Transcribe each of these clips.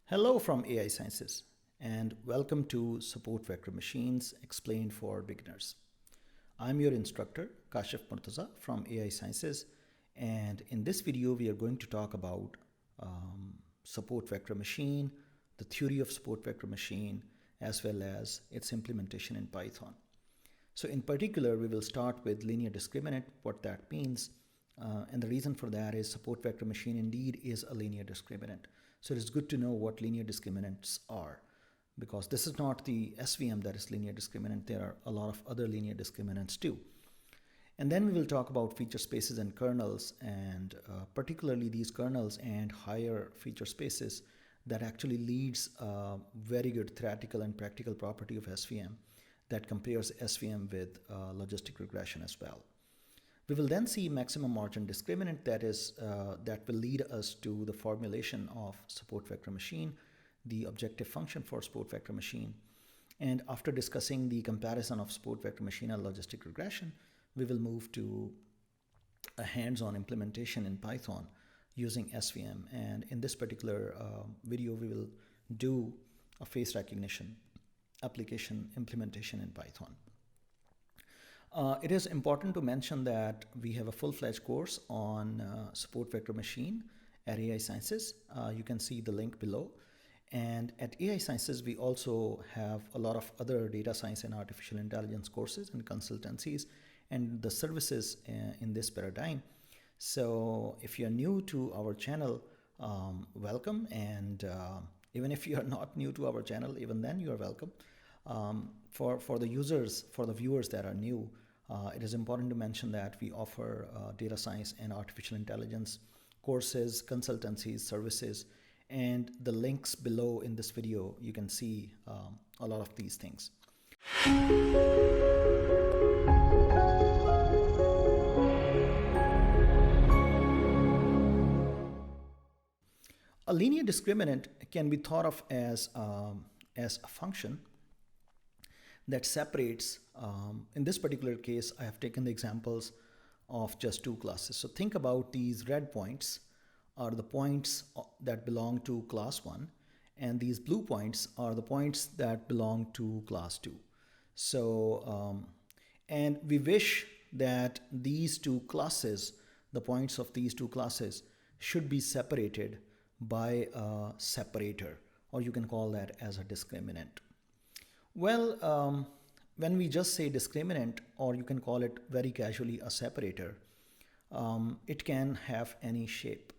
Hello from AI Sciences, and welcome to Support Vector Machines Explained for Beginners. I'm your instructor, Kashif Murtaza from AI Sciences, and in this video we are going to talk about support vector machine, the theory of support vector machine, as well as its implementation in Python. So in particular, we will start with linear discriminant, what that means, and the reason for that is support vector machine indeed is a linear discriminant. So it is good to know what linear discriminants are, because this is not the SVM that is linear discriminant. There are a lot of other linear discriminants too. And then we will talk about feature spaces and kernels, and particularly these kernels and higher feature spaces that actually leads a very good theoretical and practical property of SVM that compares SVM with logistic regression as well. We will then see maximum margin discriminant that will lead us to the formulation of support vector machine, the objective function for support vector machine. And after discussing the comparison of support vector machine and logistic regression, we will move to a hands-on implementation in Python using SVM. And in this particular video, we will do a face recognition application implementation in Python. It is important to mention that we have a full-fledged course on support vector machine at AI Sciences. You can see the link below. And at AI Sciences, we also have a lot of other data science and artificial intelligence courses and consultancies and the services in this paradigm. So if you're new to our channel, welcome. And even if you are not new to our channel, even then you are welcome. For the users, for the viewers that are new, it is important to mention that we offer data science and artificial intelligence courses, consultancies, services, and the links below in this video, you can see a lot of these things. A linear discriminant can be thought of as a function that separates, in this particular case, I have taken the examples of just two classes. So think about these red points are the points that belong to class 1, and these blue points are the points that belong to class 2. So, and we wish that these two classes, the points of these two classes, should be separated by a separator, or you can call that as a discriminant. Well, when we just say discriminant, or you can call it very casually a separator, it can have any shape.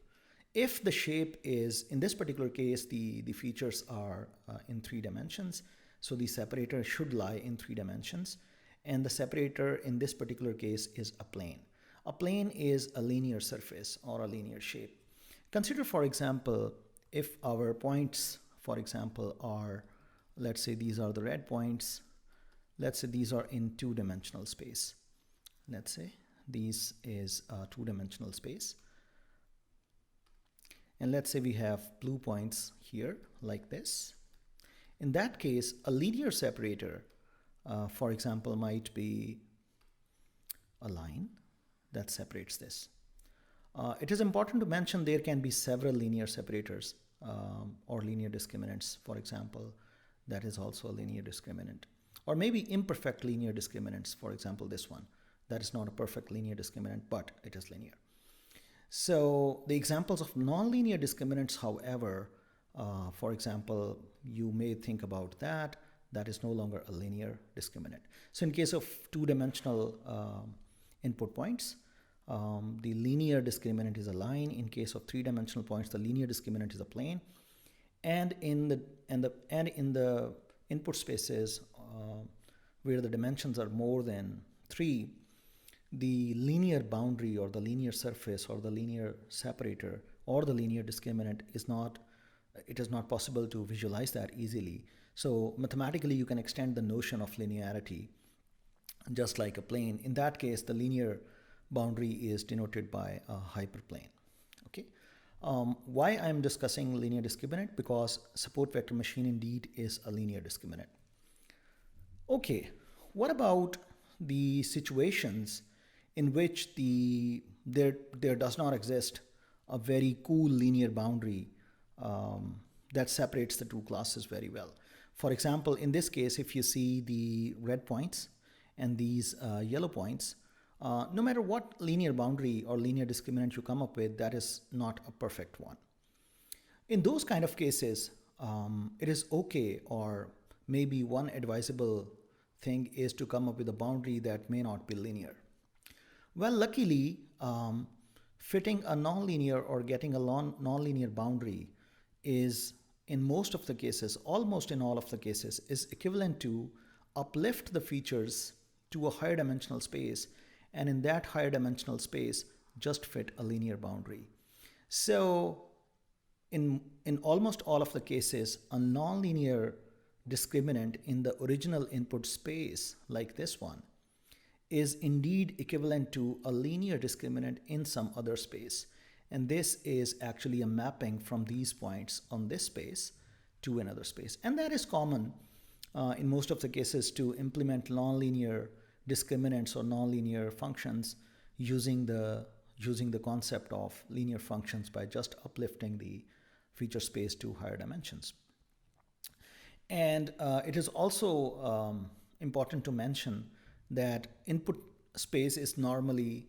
If the shape is, in this particular case, the features are in 3 dimensions, so the separator should lie in 3 dimensions, and the separator in this particular case is a plane. A plane is a linear surface or a linear shape. Consider, for example, if our points, for example, are, let's say these are the red points, let's say these are in 2-dimensional space. Let's say this is a 2-dimensional space. And let's say we have blue points here like this. In that case, a linear separator, for example, might be a line that separates this. It is important to mention there can be several linear separators or linear discriminants. For example, that is also a linear discriminant. Or maybe imperfect linear discriminants, for example, this one. That is not a perfect linear discriminant, but it is linear. So the examples of nonlinear discriminants, however, for example, you may think about that is no longer a linear discriminant. So in case of 2-dimensional input points, the linear discriminant is a line. In case of 3-dimensional points, the linear discriminant is a plane. And in the input spaces where the dimensions are more than 3, the linear boundary or the linear surface or the linear separator or the linear discriminant is not possible to visualize that easily. So mathematically, you can extend the notion of linearity just like a plane. In that case, the linear boundary is denoted by a hyperplane. Okay. Why I'm discussing linear discriminant? Because support vector machine indeed is a linear discriminant. Okay, what about the situations in which there does not exist a very cool linear boundary that separates the two classes very well. For example, in this case, if you see the red points and these yellow points, no matter what linear boundary or linear discriminant you come up with, that is not a perfect one. In those kind of cases, it is okay, or maybe one advisable thing is to come up with a boundary that may not be linear. Well, luckily, fitting a nonlinear or getting a nonlinear boundary is, in most of the cases, almost in all of the cases, is equivalent to uplift the features to a higher dimensional space, and in that higher dimensional space, just fit a linear boundary. So in almost all of the cases, a nonlinear discriminant in the original input space, like this one, is indeed equivalent to a linear discriminant in some other space. And this is actually a mapping from these points on this space to another space. And that is common in most of the cases to implement nonlinear discriminants or nonlinear functions using the concept of linear functions by just uplifting the feature space to higher dimensions. And it is also important to mention that input space is normally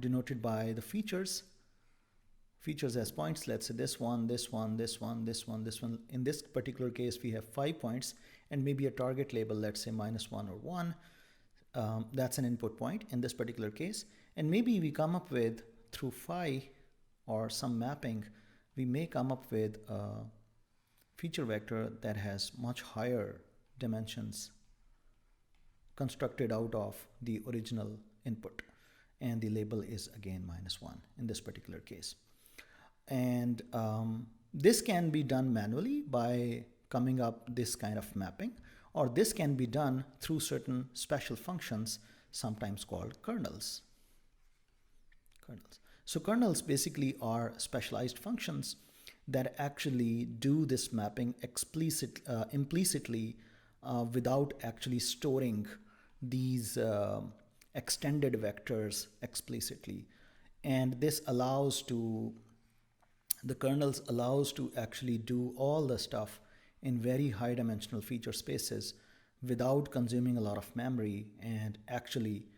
denoted by the features as points. Let's say this one, this one, this one, this one, this one. In this particular case, we have 5 points and maybe a target label, let's say -1 or 1. That's an input point in this particular case. And maybe we come up with, through phi or some mapping, we may come up with a feature vector that has much higher dimensions constructed out of the original input. And the label is again -1 in this particular case. And this can be done manually by coming up this kind of mapping, or this can be done through certain special functions, sometimes called kernels. So kernels basically are specialized functions that actually do this mapping implicitly without actually storing these extended vectors explicitly. And this the kernels allows to actually do all the stuff in very high dimensional feature spaces without consuming a lot of memory, and actually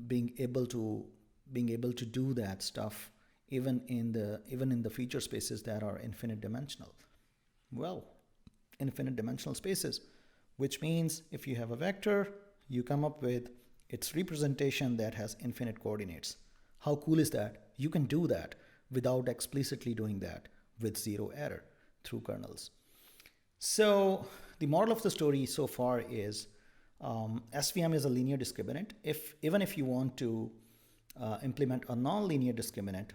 being able to do that stuff even in the feature spaces that are infinite dimensional. Well, infinite dimensional spaces, which means if you have a vector, you come up with its representation that has infinite coordinates. How cool is that? You can do that without explicitly doing that with zero error through kernels. So the moral of the story so far is SVM is a linear discriminant. Even if you want to implement a nonlinear discriminant,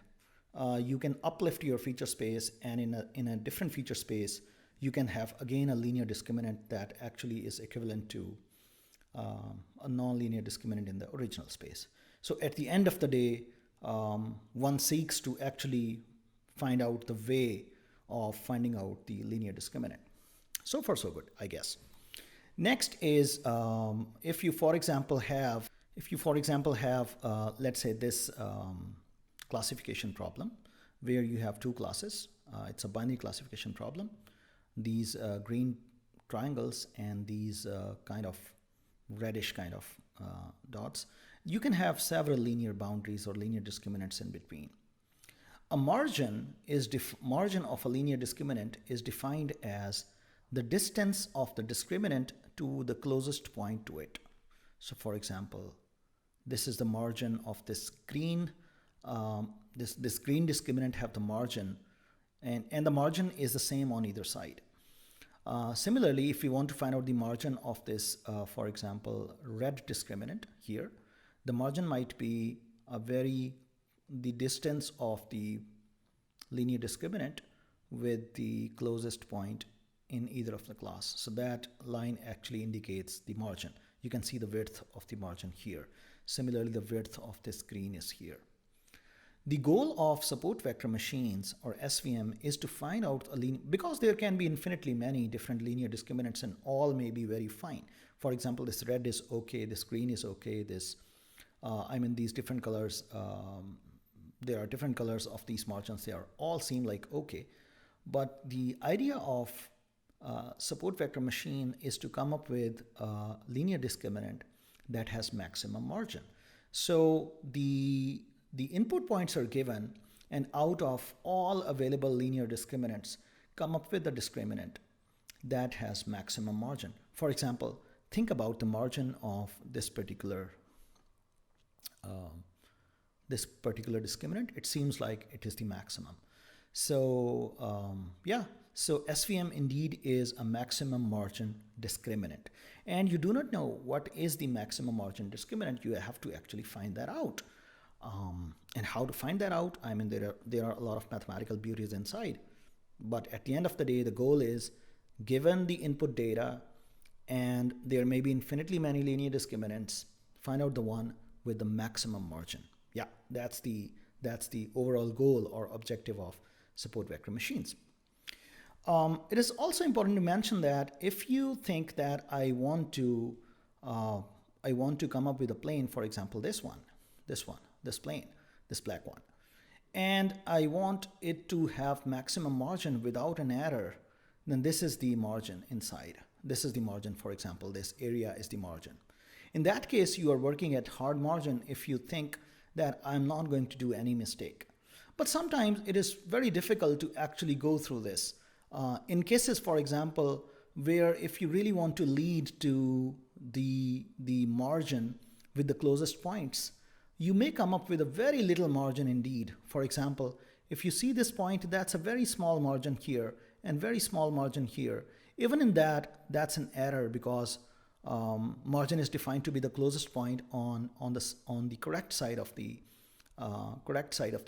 you can uplift your feature space, and in a different feature space, you can have again a linear discriminant that actually is equivalent to a nonlinear discriminant in the original space. So at the end of the day, one seeks to actually find out the way of finding out the linear discriminant. So far, so good, I guess. Next is if you, for example, have let's say this classification problem where you have two classes. It's a binary classification problem. These green triangles and these kind of reddish kind of dots. You can have several linear boundaries or linear discriminants in between. A margin of a linear discriminant is defined as the distance of the discriminant to the closest point to it. So for example, this is the margin of this green, this green discriminant have the margin, and the margin is the same on either side. Similarly, if we want to find out the margin of this, for example, red discriminant here, the margin might be the distance of the linear discriminant with the closest point in either of the class. So that line actually indicates the margin. You can see the width of the margin here. Similarly, the width of this green is here. The goal of support vector machines, or SVM, is to find out because there can be infinitely many different linear discriminants and all may be very fine. For example, this red is okay, this green is okay, these different colors, there are different colors of these margins, they all seem like okay. But the idea of support vector machine is to come up with a linear discriminant that has maximum margin. So the input points are given, and out of all available linear discriminants, come up with a discriminant that has maximum margin. For example, think about the margin of this particular discriminant. It seems like it is the maximum. So so SVM indeed is a maximum margin discriminant. And you do not know what is the maximum margin discriminant. You have to actually find that out. And how to find that out? I mean, there are a lot of mathematical beauties inside. But at the end of the day, the goal is, given the input data, and there may be infinitely many linear discriminants, find out the one with the maximum margin. Yeah, that's the overall goal or objective of support vector machines. It is also important to mention that if you think that I want to come up with a plane, for example, this plane, this black one, and I want it to have maximum margin without an error, then this is the margin inside. This is the margin, for example, this area is the margin. In that case, you are working at hard margin if you think that I'm not going to do any mistake. But sometimes it is very difficult to actually go through this. In cases, for example, where if you really want to lead to the margin with the closest points, you may come up with a very little margin indeed. For example, if you see this point, that's a very small margin here and very small margin here. Even in that, that's an error because margin is defined to be the closest point on the correct side of the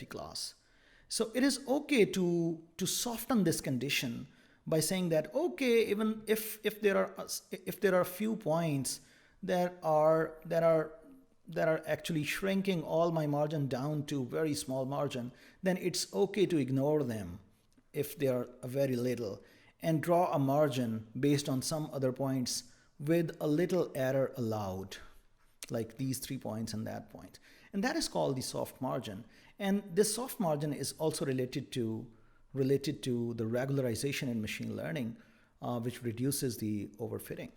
class. So it is okay to soften this condition by saying that, okay, even if there are a few points that are actually shrinking all my margin down to very small margin, then it's okay to ignore them if they are very little and draw a margin based on some other points with a little error allowed, like these 3 points and that point. And that is called the soft margin. And this soft margin is also related to the regularization in machine learning, which reduces the overfitting.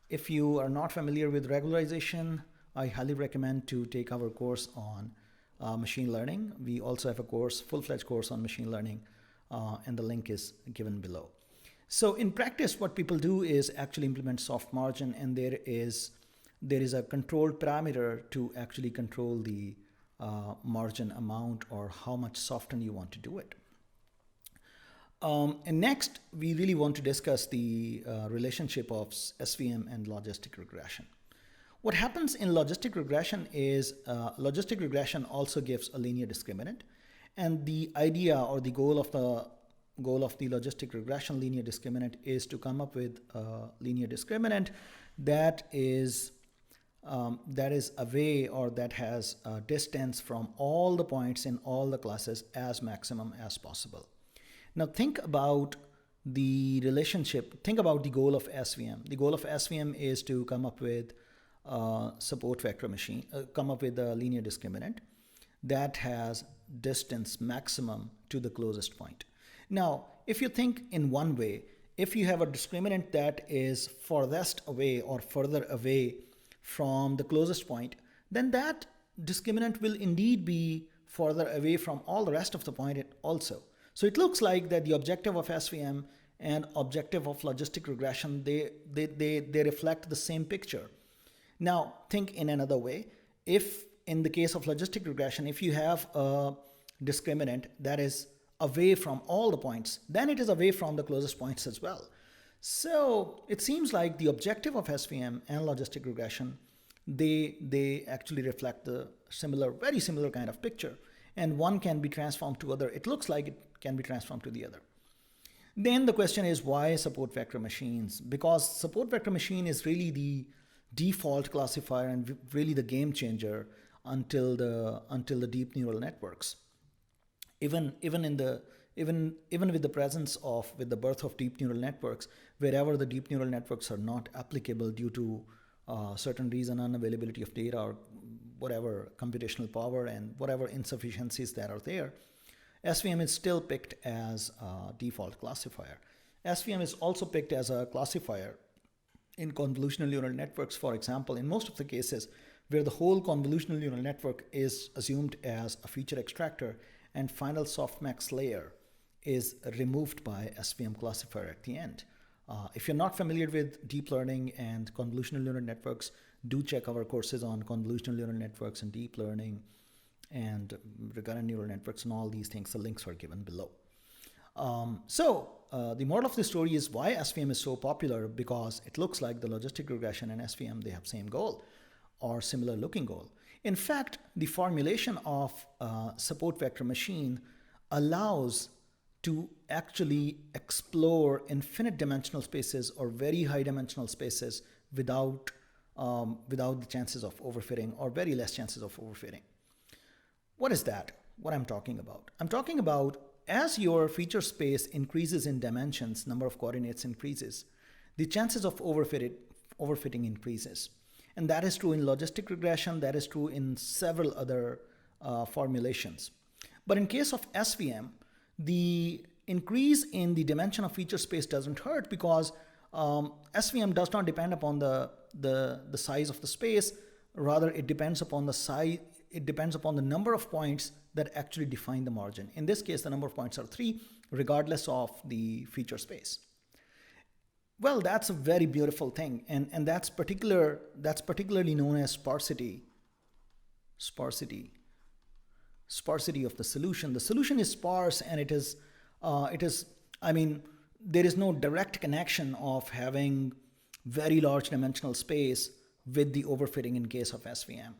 If you are not familiar with regularization, I highly recommend to take our course on machine learning. We also have a course, full-fledged course on machine learning, and the link is given below. So in practice, what people do is actually implement soft margin, and there is a controlled parameter to actually control the margin amount or how much soften you want to do it. And next, we really want to discuss the relationship of SVM and logistic regression. What happens in logistic regression is logistic regression also gives a linear discriminant, and the idea or the goal of the logistic regression linear discriminant is to come up with a linear discriminant that is away or that has a distance from all the points in all the classes as maximum as possible. Now think about the relationship, think about the goal of SVM. The goal of SVM is to come up with support vector machine, come up with a linear discriminant that has distance maximum to the closest point. Now, if you think in one way, if you have a discriminant that is farthest away or further away from the closest point, then that discriminant will indeed be further away from all the rest of the point also. So it looks like that the objective of SVM and objective of logistic regression, they reflect the same picture. Now, think in another way. If in the case of logistic regression, if you have a discriminant that is away from all the points, then it is away from the closest points as well. So it seems like the objective of SVM and logistic regression, they actually reflect the very similar kind of picture, and one can be transformed to other. It looks like it can be transformed to the other. Then the question is, why support vector machines? Because support vector machine is really the default classifier and really the game changer until the deep neural networks. Even with the birth of deep neural networks, wherever the deep neural networks are not applicable due to certain reason, unavailability of data or whatever computational power and whatever insufficiencies that are there, SVM is still picked as a default classifier. SVM is also picked as a classifier in convolutional neural networks, for example, in most of the cases where the whole convolutional neural network is assumed as a feature extractor and final softmax layer is removed by SVM classifier at the end. If you're not familiar with deep learning and convolutional neural networks, do check our courses on convolutional neural networks and deep learning and recurrent neural networks and all these things. The links are given below. The moral of the story is why SVM is so popular, because it looks like the logistic regression and SVM, they have same goal or similar looking goal. In fact, the formulation of support vector machine allows to actually explore infinite dimensional spaces or very high dimensional spaces without the chances of overfitting or very less chances of overfitting. What is that? What I'm talking about? I'm talking about as your feature space increases in dimensions, number of coordinates increases, the chances of overfitting increases. And that is true in logistic regression, that is true in several other formulations. But in case of SVM, the increase in the dimension of feature space doesn't hurt, because SVM does not depend upon the size of the space. Rather, it depends upon the size. It depends upon the number of points that actually define the margin. In this case, the number of points are 3, regardless of the feature space. Well, that's a very beautiful thing, and that's particularly known as sparsity of the solution. The solution is sparse, and there is no direct connection of having very large dimensional space with the overfitting in case of SVM.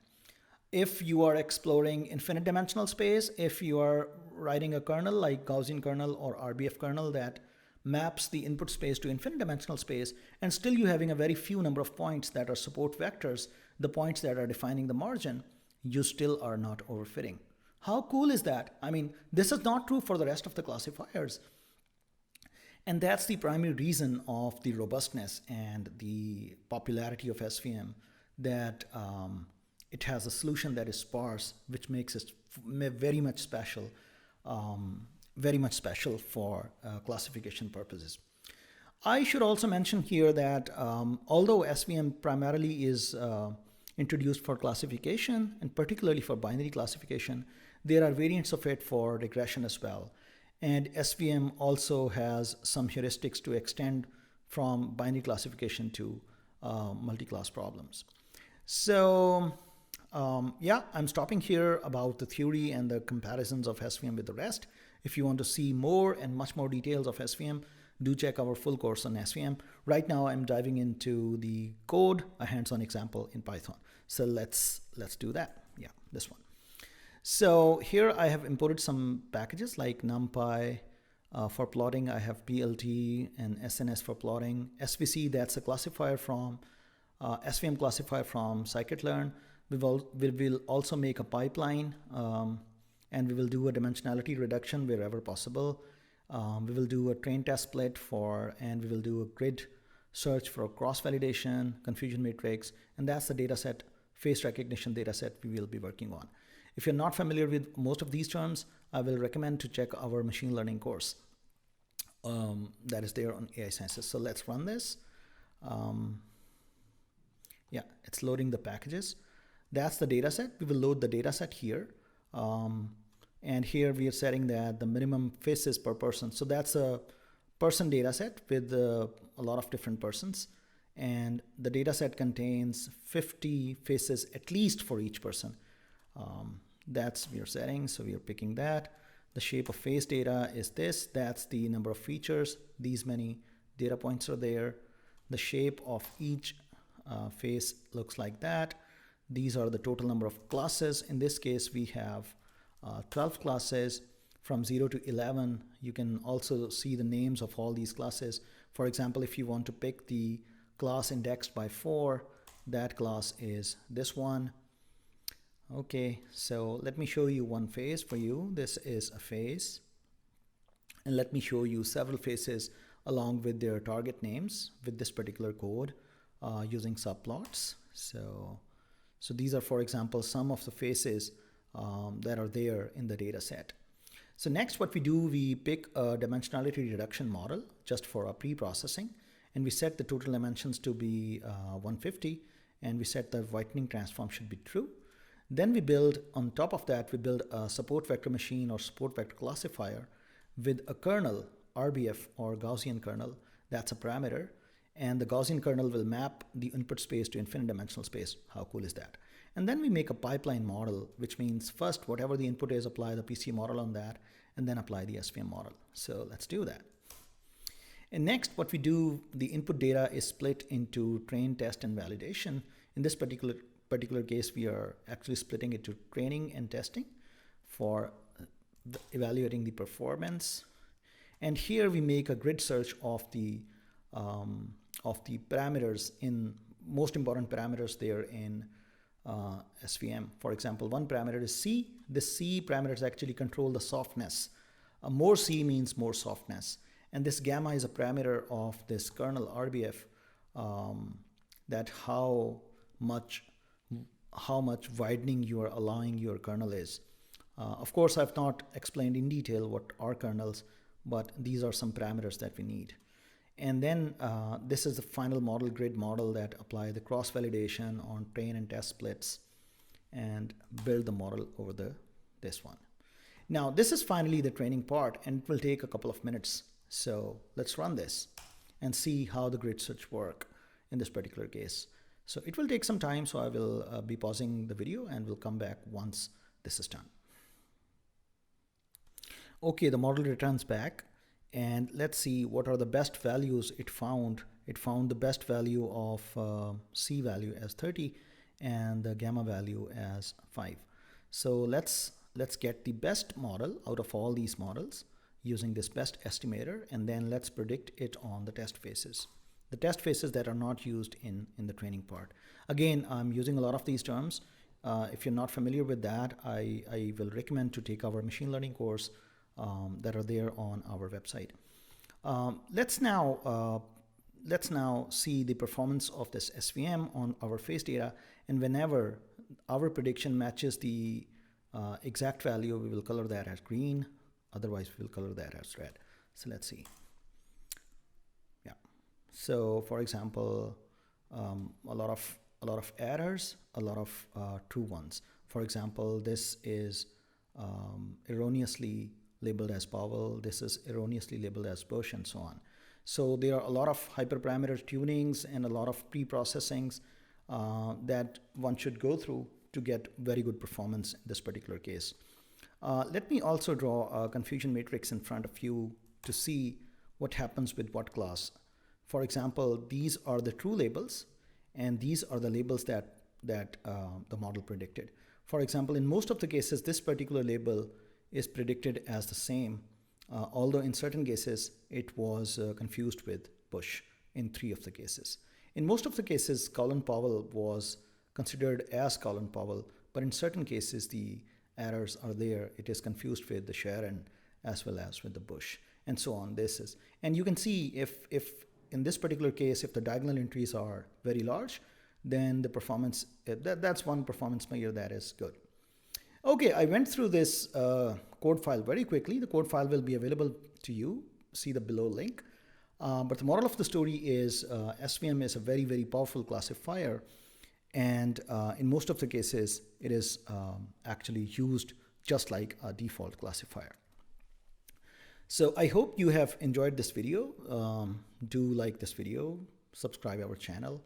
If you are exploring infinite dimensional space, if you are writing a kernel like Gaussian kernel or RBF kernel that maps the input space to infinite dimensional space, and still you having a very few number of points that are support vectors, the points that are defining the margin, you still are not overfitting. How cool is that? I mean, this is not true for the rest of the classifiers. And that's the primary reason of the robustness and the popularity of SVM, that it has a solution that is sparse, which makes it very much special for classification purposes. I should also mention here that although SVM primarily is introduced for classification, and particularly for binary classification, there are variants of it for regression as well. And SVM also has some heuristics to extend from binary classification to multi-class problems. So I'm stopping here about the theory and the comparisons of SVM with the rest. If you want to see more and much more details of SVM, do check our full course on SVM. Right now I'm diving into the code, a hands-on example in Python. So let's do that. Yeah, this one. So here I have imported some packages like NumPy for plotting. I have BLT and SNS for plotting. SVC, that's a classifier from SVM classifier from scikit-learn. We will also make a pipeline, and we will do a dimensionality reduction wherever possible. We will do a train test split and we will do a grid search for cross-validation, confusion matrix, and that's the dataset, face recognition dataset we will be working on. If you're not familiar with most of these terms, I will recommend to check our machine learning course that is there on AI Sciences. So let's run this. Yeah, it's loading the packages. That's the dataset. We will load the dataset here. And here we are setting that the minimum faces per person. So that's a person dataset with a lot of different persons. And the dataset contains 50 faces at least for each person. That's your setting, so we are picking that. The shape of face data is this. That's the number of features. These many data points are there. The shape of each face looks like that. These are the total number of classes. In this case, we have 12 classes from 0 to 11. You can also see the names of all these classes. For example, if you want to pick the class indexed by 4, that class is this one. Okay, so let me show you one face for you. This is a face. And let me show you several faces along with their target names with this particular code using subplots. So these are, for example, some of the faces that are there in the data set. So next what we do, we pick a dimensionality reduction model just for our pre-processing, and we set the total dimensions to be 150, and we set the whitening transform should be true. Then we build, on top of that, we build a support vector machine or support vector classifier with a kernel, RBF or Gaussian kernel, that's a parameter, and the Gaussian kernel will map the input space to infinite dimensional space. How cool is that? And then we make a pipeline model, which means first, whatever the input is, apply the PC model on that, and then apply the SVM model. So let's do that. And next, what we do, the input data is split into train, test, and validation. In this particular case, we are actually splitting it to training and testing for evaluating the performance. And here we make a grid search of the parameters, in most important parameters there in SVM. For example, one parameter is C. This C parameters actually control the softness. More C means more softness. And this gamma is a parameter of this kernel RBF, that how much widening you are allowing your kernel is. Of course, I've not explained in detail what are kernels, but these are some parameters that we need. And then this is the final model, grid model, that apply the cross-validation on train and test splits and build the model over this one. Now, this is finally the training part, and it will take a couple of minutes. So let's run this and see how the grid search work in this particular case. So it will take some time, so I will be pausing the video and we'll come back once this is done. Okay, the model returns back, and let's see what are the best values it found. It found the best value of C value as 30 and the gamma value as 5. So let's get the best model out of all these models using this best estimator, and then let's predict it on the test phases. The test phases that are not used in the training part. Again, I'm using a lot of these terms. If you're not familiar with that, I will recommend to take our machine learning course that are there on our website. Let's now see the performance of this SVM on our phase data, and whenever our prediction matches the exact value, we will color that as green. Otherwise, we will color that as red. So let's see. Yeah. So for example, a lot of errors, a lot of true ones. For example, this is erroneously labeled as Powell. This is erroneously labeled as Bush, and so on. So there are a lot of hyperparameter tunings and a lot of pre-processings that one should go through to get very good performance in this particular case. Let me also draw a confusion matrix in front of you to see what happens with what class. For example, these are the true labels, and these are the labels that the model predicted. For example, in most of the cases, this particular label is predicted as the same, although in certain cases, it was confused with Bush in 3 of the cases. In most of the cases, Colin Powell was considered as Colin Powell, but in certain cases, the errors are there. It is confused with the Sharon as well as with the Bush, and so on. And you can see if in this particular case, if the diagonal entries are very large, then the performance, that's one performance measure that is good. Okay, I went through this code file very quickly. The code file will be available to you. See the below link. But the moral of the story is SVM is a very, very powerful classifier. And in most of the cases, it is actually used just like a default classifier. So I hope you have enjoyed this video. Do like this video, subscribe our channel,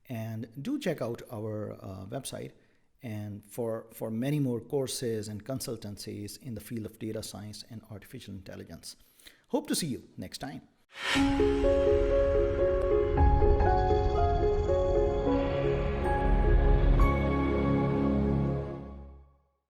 and do check out our website and for many more courses and consultancies in the field of data science and artificial intelligence. Hope to see you next time.